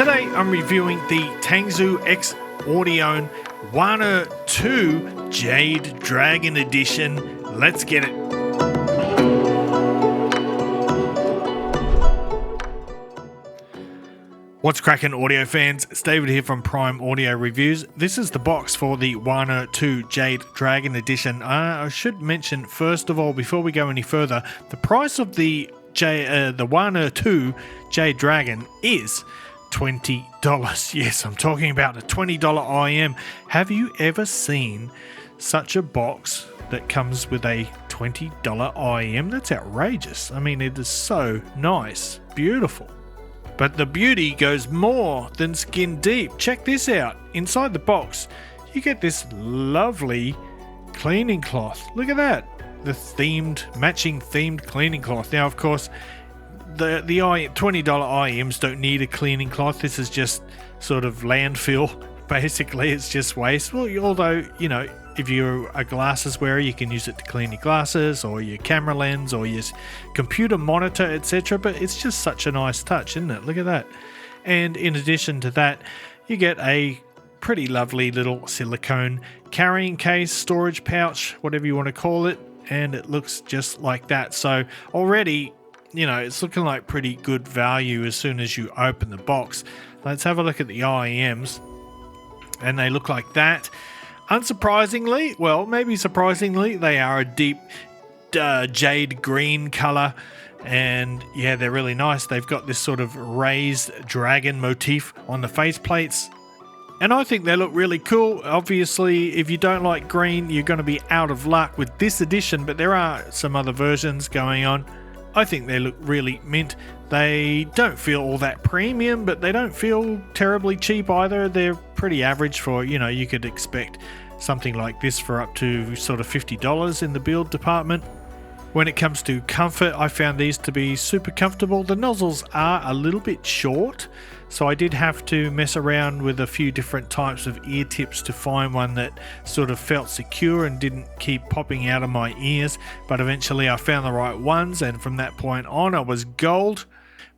Today I'm reviewing the TANGZU X Audio Waner 2 Jade Dragon Edition. Let's get it. What's cracking, audio fans? It's David here from Prime Audio Reviews. This is the box for the Waner 2 Jade Dragon Edition. I should mention, first of all, before we go any further, the price of the Waner 2 Jade Dragon is $20. Yes, I'm talking about a $20 IM. Have you ever seen such a box that comes with a $20 IM? That's outrageous. I mean, it is so nice, beautiful. But the beauty goes more than skin deep. Check this out. Inside the box, you get this lovely cleaning cloth. Look at that. The matching themed cleaning cloth. Now, of course, the $20 IMs don't need a cleaning cloth. This is just sort of landfill. Basically, it's just waste. Well, although, you know, if you're a glasses wearer, you can use it to clean your glasses or your camera lens or your computer monitor, etc. But it's just such a nice touch, isn't it? Look at that. And in addition to that, you get a pretty lovely little silicone carrying case, storage pouch, whatever you want to call it. And it looks just like that. So already, you know, it's looking like pretty good value as soon as you open the box. Let's have a look at the IMs. And they look like that. Unsurprisingly, well, maybe surprisingly, they are a deep jade green color, and yeah, they're really nice. They've got this sort of raised dragon motif on the faceplates, and I think they look really cool. Obviously, if you don't like green, you're going to be out of luck with this edition, but there are some other versions going on. I think they look really mint. They don't feel all that premium, but they don't feel terribly cheap either. They're pretty average for, you know, you could expect something like this for up to sort of $50 in the build department. When it comes to comfort, I found these to be super comfortable. The nozzles are a little bit short, so I did have to mess around with a few different types of ear tips to find one that sort of felt secure and didn't keep popping out of my ears, but eventually I found the right ones, and from that point on I was gold.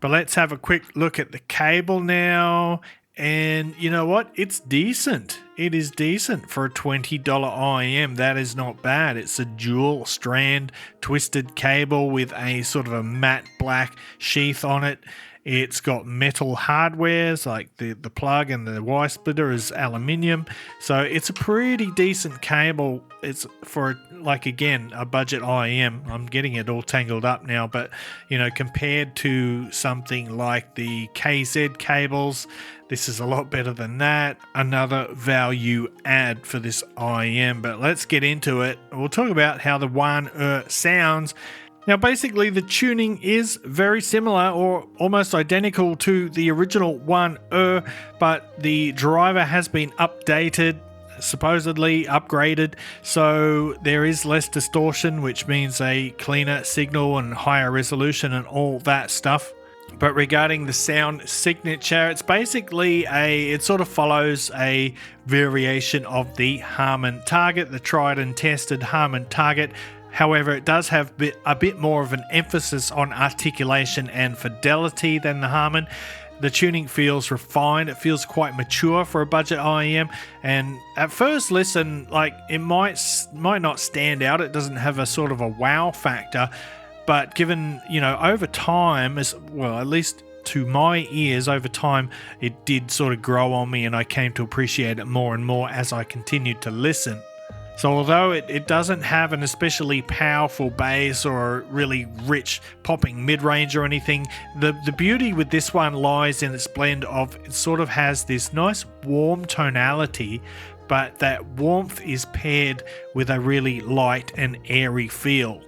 But let's have a quick look at the cable now. And you know what? It's decent. It is decent for a $20 IM. That is not bad. It's a dual strand twisted cable with a sort of a matte black sheath on it. It's got metal hardwares like the plug, and the Y splitter is aluminium. So it's a pretty decent cable. It's for, like, again, a budget IM. I'm getting it all tangled up now, but you know, compared to something like the KZ cables, this is a lot better than that. Another value add for this IM. But let's get into it. We'll talk about how the Waner sounds. Now, basically, the tuning is very similar or almost identical to the original Waner, but the driver has been updated, supposedly upgraded, so there is less distortion, which means a cleaner signal and higher resolution and all that stuff. But regarding the sound signature, it's basically it sort of follows a variation of the Harman target, the tried and tested Harman target. However, it does have a bit more of an emphasis on articulation and fidelity than the Harman. The tuning feels refined. It feels quite mature for a budget IM. And at first listen, like, it might not stand out. It doesn't have a sort of a wow factor. But given, you know, over time, as well, at least to my ears, over time, it did sort of grow on me, and I came to appreciate it more and more as I continued to listen. So although it doesn't have an especially powerful bass or a really rich popping mid-range or anything, the beauty with this one lies in its blend of, it sort of has this nice warm tonality, but that warmth is paired with a really light and airy feel.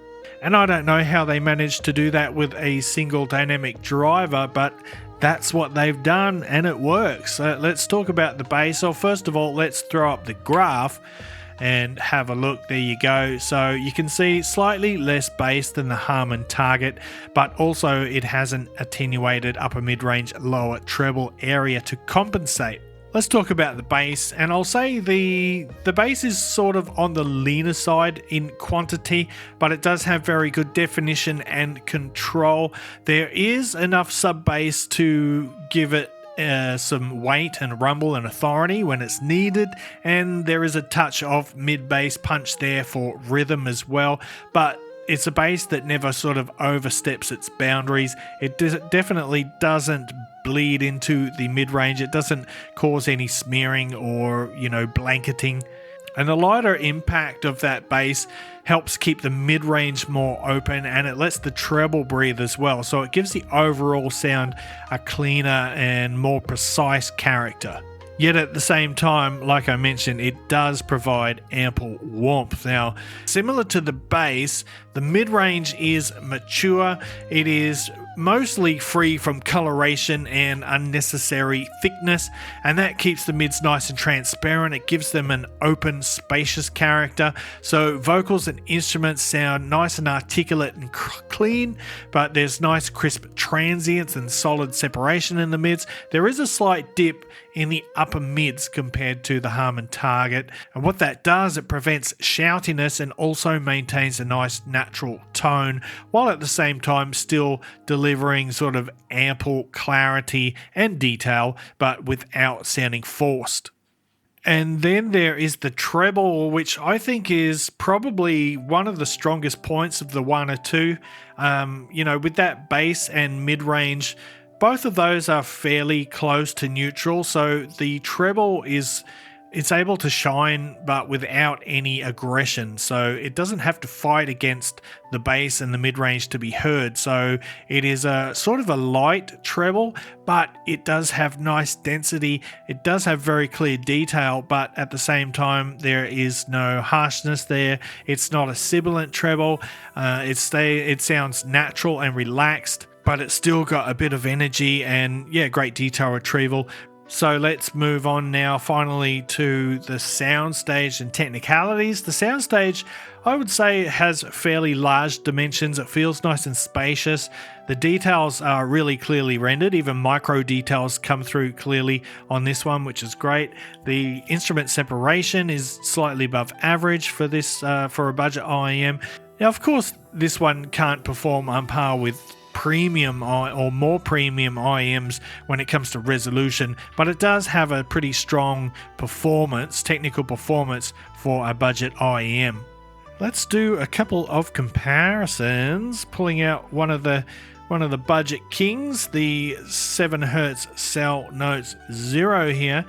And I don't know how they managed to do that with a single dynamic driver, but that's what they've done, and it works. Let's talk about the bass. So first of all, let's throw up the graph and have a look. There you go. So you can see slightly less bass than the Harman target, but also it has an attenuated upper mid-range lower treble area to compensate. Let's talk about the bass, and I'll say the bass is sort of on the leaner side in quantity, but it does have very good definition and control. There is enough sub bass to give it some weight and rumble and authority when it's needed, and there is a touch of mid-bass punch there for rhythm as well, but it's a bass that never sort of oversteps its boundaries. It definitely doesn't bleed into the mid-range. It doesn't cause any smearing or, blanketing. And the lighter impact of that bass helps keep the mid-range more open, and it lets the treble breathe as well. So it gives the overall sound a cleaner and more precise character. Yet at the same time, like I mentioned, it does provide ample warmth. Now, similar to the bass, the mid-range is mature. It is mostly free from coloration and unnecessary thickness, and that keeps the mids nice and transparent. It gives them an open, spacious character, so vocals and instruments sound nice and articulate and clean, but there's nice crisp transients and solid separation in the mids. There is a slight dip in the upper mids compared to the Harman Target, and what that does, it prevents shoutiness and also maintains a nice natural tone, while at the same time still delivering sort of ample clarity and detail, but without sounding forced. And then there is the treble, which I think is probably one of the strongest points of the Waner 2. With that bass and mid-range, both of those are fairly close to neutral, so the treble it's able to shine but without any aggression, so it doesn't have to fight against the bass and the mid-range to be heard. So it is a sort of a light treble, but it does have nice density. It does have very clear detail, but at the same time there is no harshness there. It's not a sibilant treble. It sounds natural and relaxed, but it's still got a bit of energy and great detail retrieval. So let's move on now finally to the soundstage and technicalities. The soundstage, I would say, has fairly large dimensions. It feels nice and spacious. The details are really clearly rendered. Even micro details come through clearly on this one, which is great. The instrument separation is slightly above average for this for a budget IEM. Now, of course, this one can't perform on par with premium or more premium IEMs when it comes to resolution, but it does have a pretty strong technical performance for a budget IEM. Let's do a couple of comparisons, pulling out one of the budget kings, the 7Hz Cell Notes 0 here.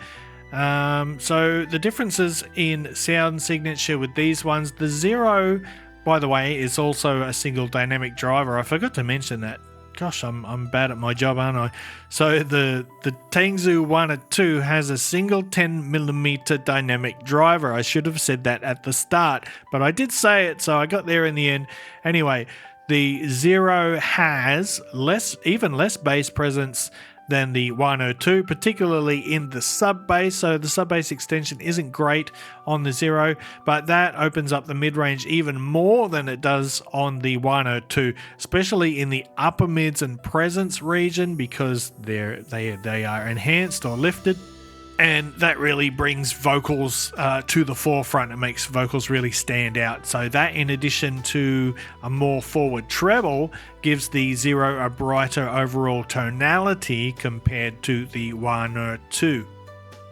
So the differences in sound signature with these ones, the 0, by the way, is also a single dynamic driver. I forgot to mention that. Gosh, I'm bad at my job, aren't I? So the TANGZU Waner 2 has a single 10mm dynamic driver. I should have said that at the start, but I did say it, so I got there in the end. Anyway, the 0 has even less bass presence than the Waner 2, particularly in the sub bass. So the sub bass extension isn't great on the 0, but that opens up the mid-range even more than it does on the Waner 2, especially in the upper mids and presence region, because they are enhanced or lifted. And that really brings vocals to the forefront. It makes vocals really stand out. So that, in addition to a more forward treble, gives the 0 a brighter overall tonality compared to the Waner 2.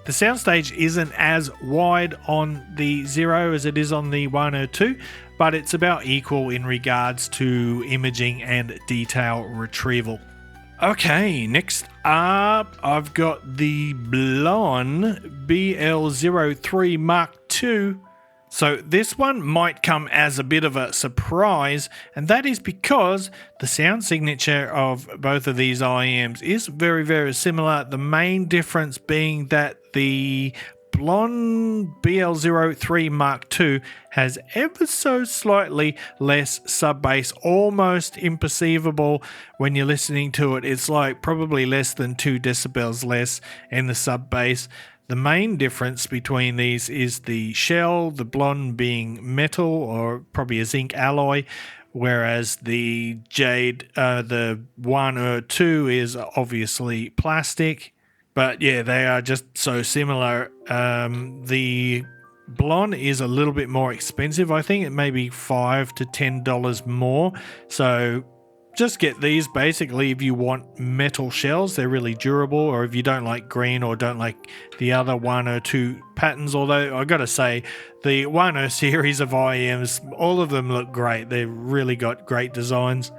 The soundstage isn't as wide on the 0 as it is on the Waner 2, but it's about equal in regards to imaging and detail retrieval. Okay, next up, I've got the Blonde BL03 Mark II. So this one might come as a bit of a surprise, and that is because the sound signature of both of these IEMs is very, very similar. The main difference being that the Blonde BL03 Mark II has ever so slightly less sub bass, almost imperceivable when you're listening to it. It's like probably less than 2 decibels less in the sub bass. The main difference between these is the shell, the Blonde being metal or probably a zinc alloy, whereas the the Waner 2 is obviously plastic. But yeah, they are just so similar. The Blonde is a little bit more expensive. I think it may be $5 to $10 more. So just get these basically if you want metal shells. They're really durable, or if you don't like green or don't like the other Waner 2 patterns. Although I gotta say, the Waner series of IEMs, all of them look great. They've really got great designs.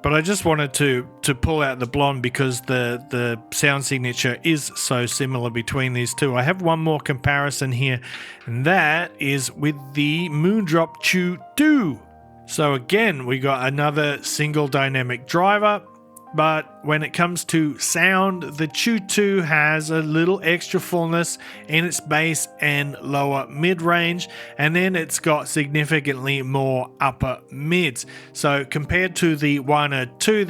But I just wanted to pull out the blonde because the sound signature is so similar between these two. I have one more comparison here, and that is with the Moondrop Chew 2. So again, we got another single dynamic driver, but when it comes to sound, the Chew 2 has a little extra fullness in its bass and lower mid-range, and then it's got significantly more upper mids. So compared to the Waner 2,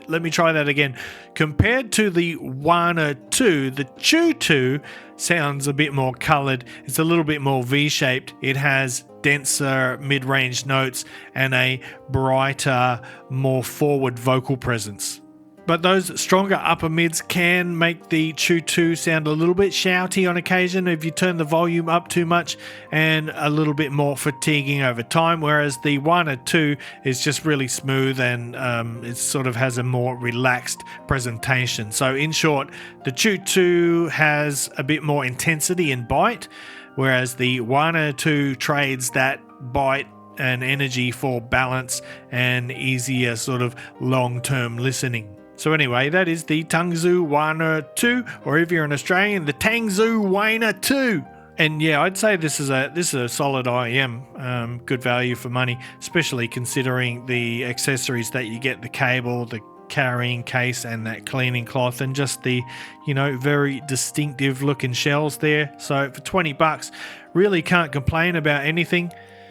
let me try that again. Compared to the Waner 2, the Chew 2 sounds a bit more colored. It's a little bit more V-shaped. It has denser mid-range notes and a brighter, more forward vocal presence. But those stronger upper mids can make the Chew 2 sound a little bit shouty on occasion if you turn the volume up too much, and a little bit more fatiguing over time, whereas the Waner 2 is just really smooth and it sort of has a more relaxed presentation. So in short, the Chew 2 has a bit more intensity and bite, whereas the Waner 2 trades that bite and energy for balance and easier sort of long-term listening. So anyway, that is the TANGZU Waner 2, or if you're an Australian, the TANGZU Waner 2. And yeah, I'd say this is a solid IEM, good value for money, especially considering the accessories that you get, the cable, the carrying case, and that cleaning cloth, and just the, very distinctive looking shells there. So for 20 bucks, really can't complain about anything.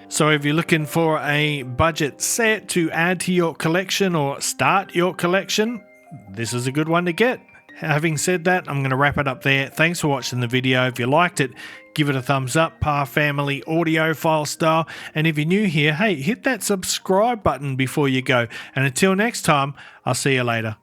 So if you're looking for a budget set to add to your collection or start your collection, this is a good one to get. Having said that, I'm going to wrap it up there. Thanks for watching the video. If you liked it, give it a thumbs up, Pa Family audiophile style. And if you're new here, hey, hit that subscribe button before you go. And until next time, I'll see you later.